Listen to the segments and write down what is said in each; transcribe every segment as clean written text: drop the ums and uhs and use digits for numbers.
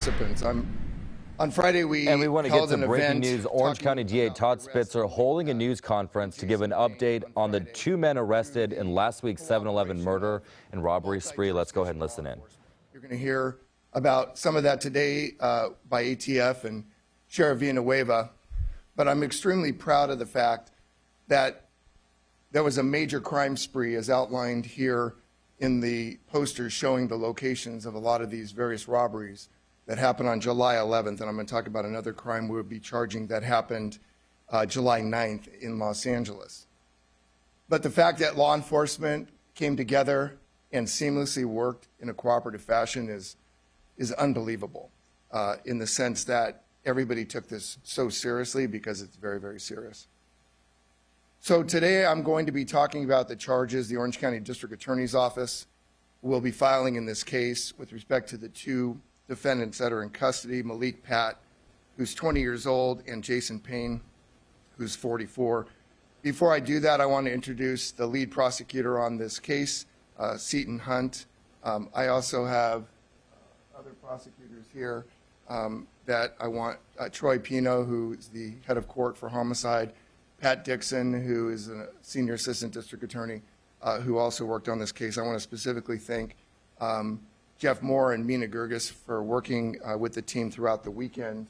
participants. On Friday, we want to get held some an breaking event news. Orange County DA about Todd the arrest Spitzer holding a news conference to give an update on the two men arrested in last week's 7-Eleven murder and robbery spree. Let's go ahead and listen in. You're going to hear about some of that today by ATF and Sheriff Villanueva, but I'm extremely proud of the fact that there was a major crime spree as outlined here in the posters showing the locations of a lot of these various robberies that happened on July 11th. And I'm going to talk about another crime we'll be charging that happened July 9th in Los Angeles. But the fact that law enforcement came together and seamlessly worked in a cooperative fashion is unbelievable in the sense that everybody took this so seriously, because it's very, very serious. So today I'm going to be talking about the charges the Orange County District Attorney's Office will be filing in this case with respect to the two defendants that are in custody, Malik Pat, who's 20 years old, and Jason Payne, who's 44. Before I do that, I want to introduce the lead prosecutor on this case, Seton Hunt. I also have other prosecutors here that I want, Troy Pino, who is the head of court for homicide, Pat Dixon, who is a senior assistant district attorney, who also worked on this case. I want to specifically thank Jeff Moore and Mina Gerges for working with the team throughout the weekend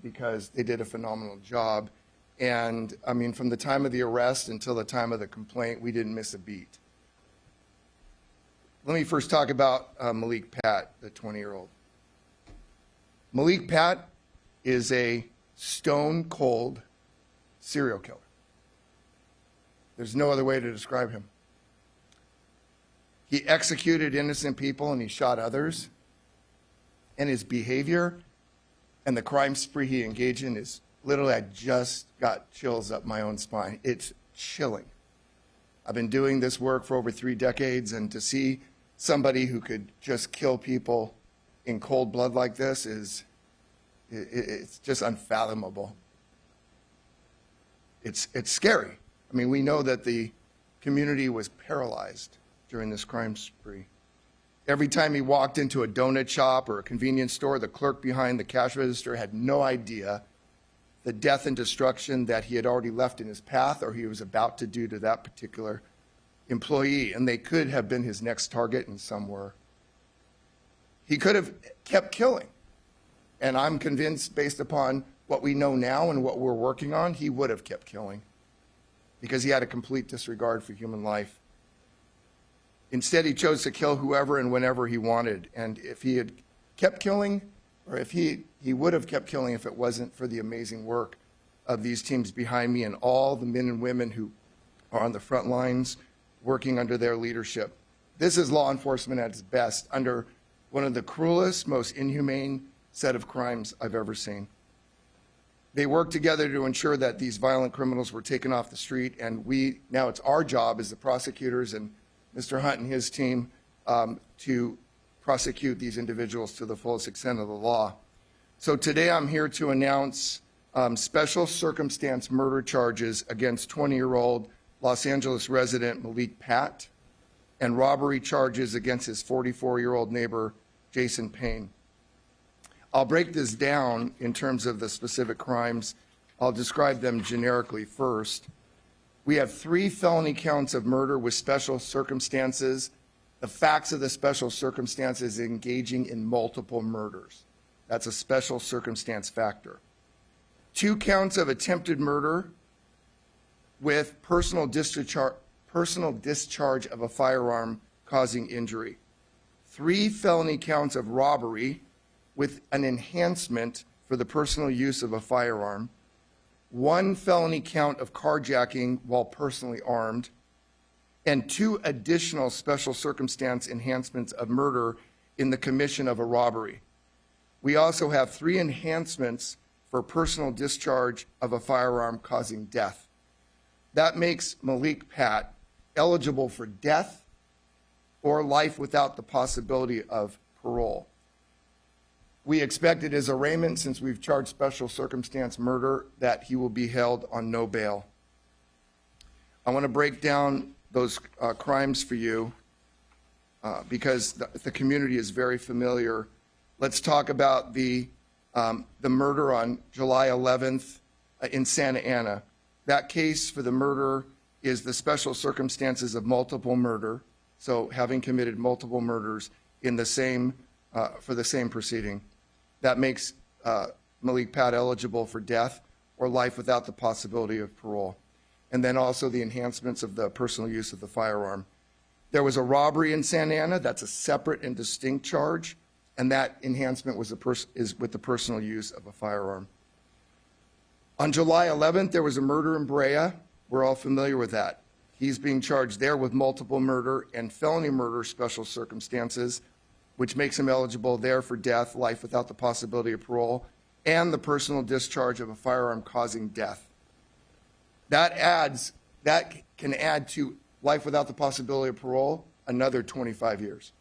because they did a phenomenal job. And I mean, from the time of the arrest until the time of the complaint, we didn't miss a beat. Let me first talk about Malik Pat, the 20-year-old. Malik Pat is a stone-cold serial killer. There's no other way to describe him. He executed innocent people and he shot others. And his behavior and the crime spree he engaged in is literally, I just got chills up my own spine. It's chilling. I've been doing this work for over 3 decades, and to see somebody who could just kill people in cold blood like this it's just unfathomable. It's scary. I mean, we know that the community was paralyzed during this crime spree. Every time he walked into a donut shop or a convenience store, the clerk behind the cash register had no idea the death and destruction that he had already left in his path or he was about to do to that particular employee, and they could have been his next target, and some were. He could have kept killing, and I'm convinced, based upon what we know now and what we're working on, he would have kept killing because he had a complete disregard for human life. Instead, he chose to kill whoever and whenever he wanted. And if he had kept killing, or if he would have kept killing if it wasn't for the amazing work of these teams behind me and all the men and women who are on the front lines working under their leadership. This is law enforcement at its best under one of the cruelest, most inhumane set of crimes I've ever seen. They worked together to ensure that these violent criminals were taken off the street, and now it's our job as the prosecutors and Mr. Hunt and his team to prosecute these individuals to the fullest extent of the law. So today I'm here to announce special circumstance murder charges against 20-year-old Los Angeles resident Malik Pat and robbery charges against his 44-year-old neighbor Jason Payne. I'll break this down in terms of the specific crimes. I'll describe them generically first. We have 3 felony counts of murder with special circumstances. The facts of the special circumstances engaging in multiple murders. That's a special circumstance factor. 2 counts of attempted murder with personal discharge of a firearm causing injury. 3 felony counts of robbery with an enhancement for the personal use of a firearm. 1 felony count of carjacking while personally armed, and 2 additional special circumstance enhancements of murder in the commission of a robbery. We also have 3 enhancements for personal discharge of a firearm causing death. That makes Malik Pat eligible for death or life without the possibility of parole. We expect it as arraignment, since we've charged special circumstance murder, that he will be held on no bail. I want to break down those crimes for you because the community is very familiar Let's talk about the murder on July 11th in Santa Ana. That case for the murder is the special circumstances of multiple murder, so having committed multiple murders in the same, for the same proceeding. That makes Malik Pat eligible for death or life without the possibility of parole. And then also the enhancements of the personal use of the firearm. There was a robbery in Santa Ana. That's a separate and distinct charge, and that enhancement was is with the personal use of a firearm. On July 11th, there was a murder in Brea. We're all familiar with that. He's being charged there with multiple murder and felony murder special circumstances, which makes him eligible there for death, life without the possibility of parole, and the personal discharge of a firearm causing death. That can add to life without the possibility of parole another 25 years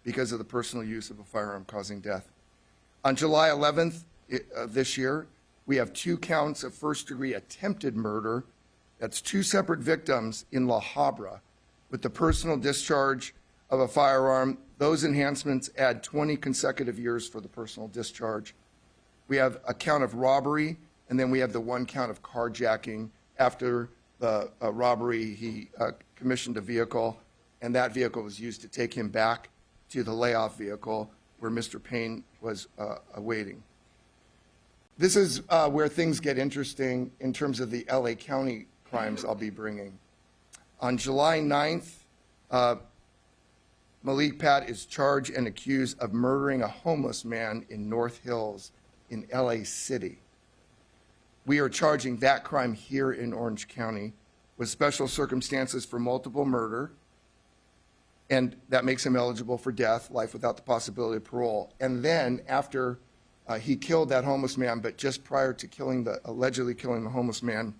because of the personal use of a firearm causing death. On July 11th of this year, we have 2 counts of first-degree attempted murder. That's 2 separate victims in La Habra with the personal discharge of a firearm. Those enhancements add 20 consecutive years for the personal discharge. We have a count of robbery, and then we have the 1 count of carjacking. After the robbery, he commissioned a vehicle, and that vehicle was used to take him back to the layoff vehicle where Mr. Payne was awaiting. This is where things get interesting in terms of the LA County crimes I'll be bringing. On July 9th, Malik Pat is charged and accused of murdering a homeless man in North Hills in LA City. We are charging that crime here in Orange County with special circumstances for multiple murder, and that makes him eligible for death, life without the possibility of parole. And then after he killed that homeless man, but just prior to allegedly killing the homeless man,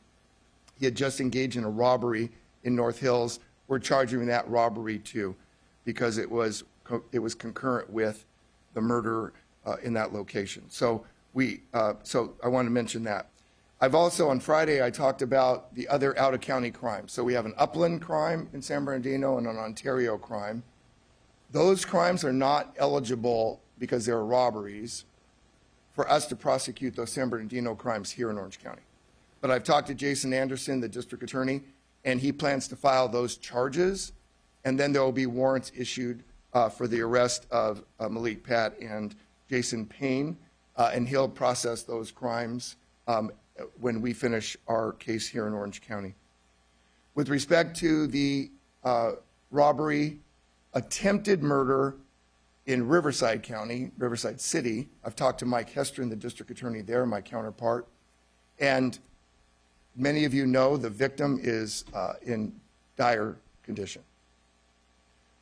he had just engaged in a robbery in North Hills. We're charging that robbery too, because it was concurrent with the murder in that location. So I want to mention that. I've also, on Friday, I talked about the other out-of-county crimes. So we have an Upland crime in San Bernardino and an Ontario crime. Those crimes are not eligible because they're robberies for us to prosecute those San Bernardino crimes here in Orange County. But I've talked to Jason Anderson, the district attorney, and he plans to file those charges, and then there will be warrants issued for the arrest of Malik Pat and Jason Payne, and he'll process those crimes when we finish our case here in Orange County. With respect to the robbery, attempted murder in Riverside County, Riverside City, I've talked to Mike Hestron, the district attorney there, my counterpart, and many of you know the victim is in dire condition.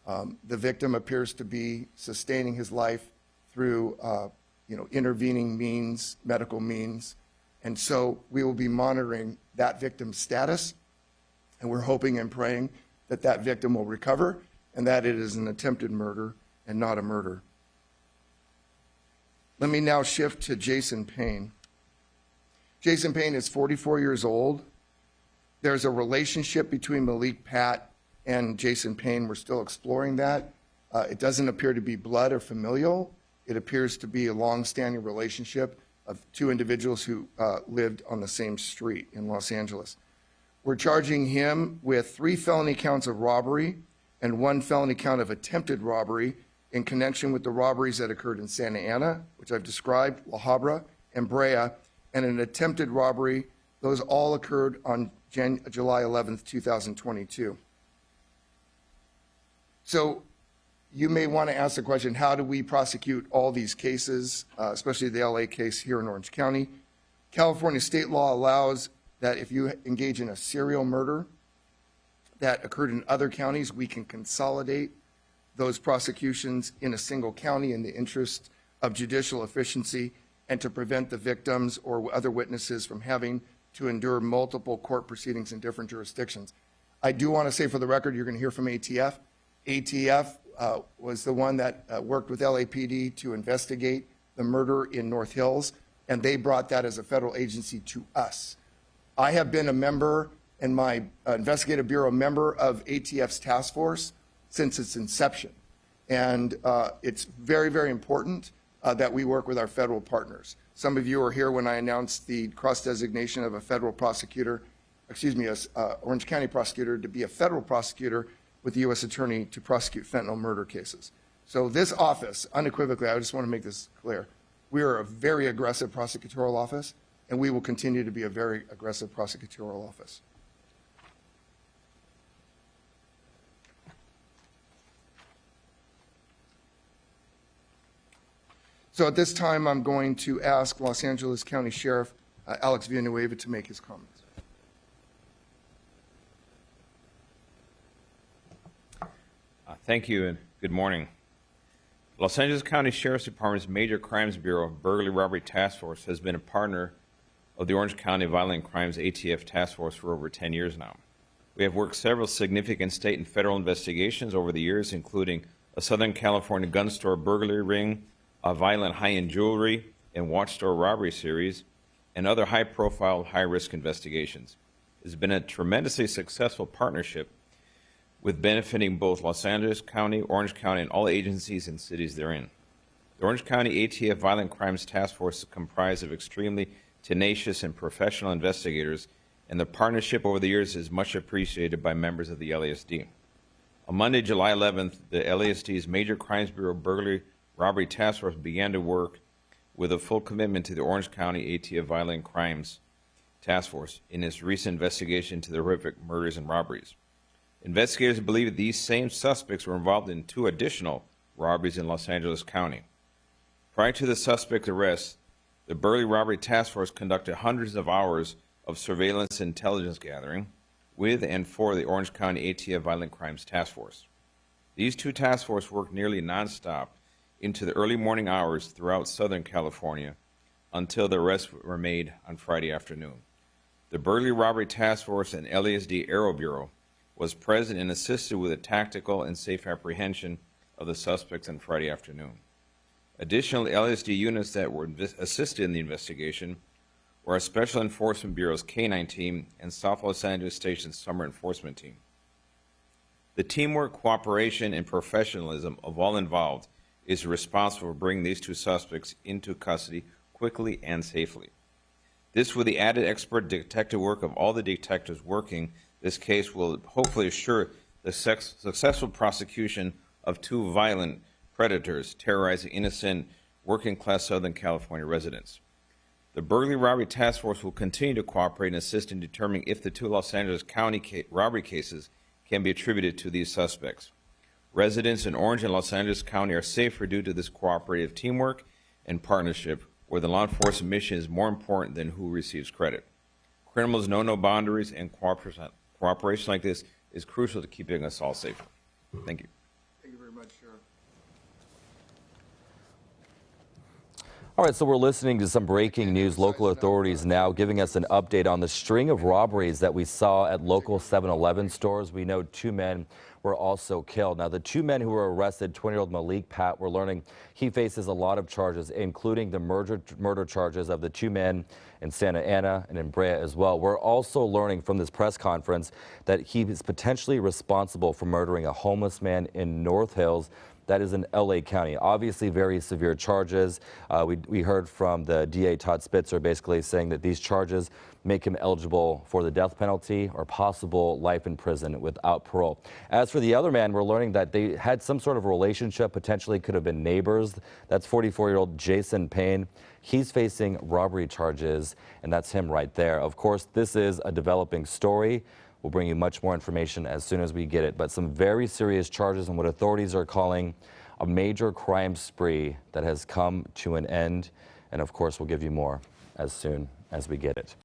The victim appears to be sustaining his life through intervening means, medical means. And so we will be monitoring that victim's status, and we're hoping and praying that that victim will recover and that it is an attempted murder and not a murder. Let me now shift to Jason Payne. Jason Payne is 44 years old. There's a relationship between Malik Pat and Jason Payne. We're still exploring that. It doesn't appear to be blood or familial. It appears to be a long-standing relationship of 2 individuals who lived on the same street in Los Angeles. We're charging him with 3 felony counts of robbery and 1 felony count of attempted robbery in connection with the robberies that occurred in Santa Ana, which I've described, La Habra, and Brea, and an attempted robbery. Those all occurred on July 11th, 2022. So you may want to ask the question, how do we prosecute all these cases, especially the LA case here in Orange County? California state law allows that if you engage in a serial murder that occurred in other counties, we can consolidate those prosecutions in a single county in the interest of judicial efficiency and to prevent the victims or other witnesses from having to endure multiple court proceedings in different jurisdictions. I do want to say for the record, you're going to hear from ATF. ATF was the one that worked with LAPD to investigate the murder in North Hills, and they brought that as a federal agency to us. I have been a member, and my investigative bureau member of ATF's task force since its inception. And it's very, very important that we work with our federal partners. Some of you were here when I announced the cross-designation of a federal prosecutor, Orange County prosecutor to be a federal prosecutor with the U.S. Attorney to prosecute fentanyl murder cases. So this office, unequivocally, I just want to make this clear, we are a very aggressive prosecutorial office, and we will continue to be a very aggressive prosecutorial office. So at this time, I'm going to ask Los Angeles County Sheriff Alex Villanueva to make his comments. Thank you and good morning. Los Angeles County Sheriff's Department's Major Crimes Bureau Burglary Robbery Task Force has been a partner of the Orange County Violent Crimes ATF Task Force for over 10 years now. We have worked several significant state and federal investigations over the years, including a Southern California gun store burglary ring, a violent high-end jewelry and watch store robbery series, and other high-profile, high-risk investigations. It has been a tremendously successful partnership with benefiting both Los Angeles County, Orange County, and all agencies and cities therein. The Orange County ATF Violent Crimes Task Force is comprised of extremely tenacious and professional investigators, and the partnership over the years is much appreciated by members of the LASD. On Monday, July 11th, the LASD's Major Crimes Bureau Burglary Robbery Task Force began to work with a full commitment to the Orange County ATF Violent Crimes Task Force in its recent investigation into the horrific murders and robberies. Investigators believe that these same suspects were involved in 2 additional robberies in Los Angeles County. Prior to the suspect arrest, the Burglary Robbery Task Force conducted hundreds of hours of surveillance and intelligence gathering with and for the Orange County ATF Violent Crimes Task Force. These 2 task forces worked nearly nonstop into the early morning hours throughout Southern California until the arrests were made on Friday afternoon. The Burglary Robbery Task Force and LASD Aero Bureau was present and assisted with the tactical and safe apprehension of the suspects on Friday afternoon. Additional LASD units that were assisted in the investigation were our Special Enforcement Bureau's K-9 team and South Los Angeles Station's Summer Enforcement team. The teamwork, cooperation, and professionalism of all involved is responsible for bringing these 2 suspects into custody quickly and safely. This, with the added expert detective work of all the detectives working this case, will hopefully assure the successful prosecution of 2 violent predators terrorizing innocent working-class Southern California residents. The Burglary Robbery Task Force will continue to cooperate and assist in determining if the 2 Los Angeles County robbery cases can be attributed to these suspects. Residents in Orange and Los Angeles County are safer due to this cooperative teamwork and partnership, where the law enforcement mission is more important than who receives credit. Criminals know no boundaries, and cooperation like this is crucial to keeping us all safe. Thank you. Thank you very much, Sheriff. All right, so we're listening to some breaking news. Local authorities now giving us an update on the string of robberies that we saw at local 7-Eleven stores. We know 2 men were also killed. Now, the 2 men who were arrested, 20-year-old Malik Pat, we're learning he faces a lot of charges, including the murder charges of the 2 men in Santa Ana and in Brea as well. We're also learning from this press conference that he is potentially responsible for murdering a homeless man in North Hills. That is in LA County. Obviously very severe charges. We heard from the DA Todd Spitzer basically saying that these charges make him eligible for the death penalty or possible life in prison without parole. As for the other man, we're learning that they had some sort of relationship, potentially could have been neighbors. That's 44-year-old Jason Payne. He's facing robbery charges, and that's him right there. Of course, this is a developing story. We'll bring you much more information as soon as we get it, but some very serious charges and what authorities are calling a major crime spree that has come to an end. And of course, we'll give you more as soon as we get it.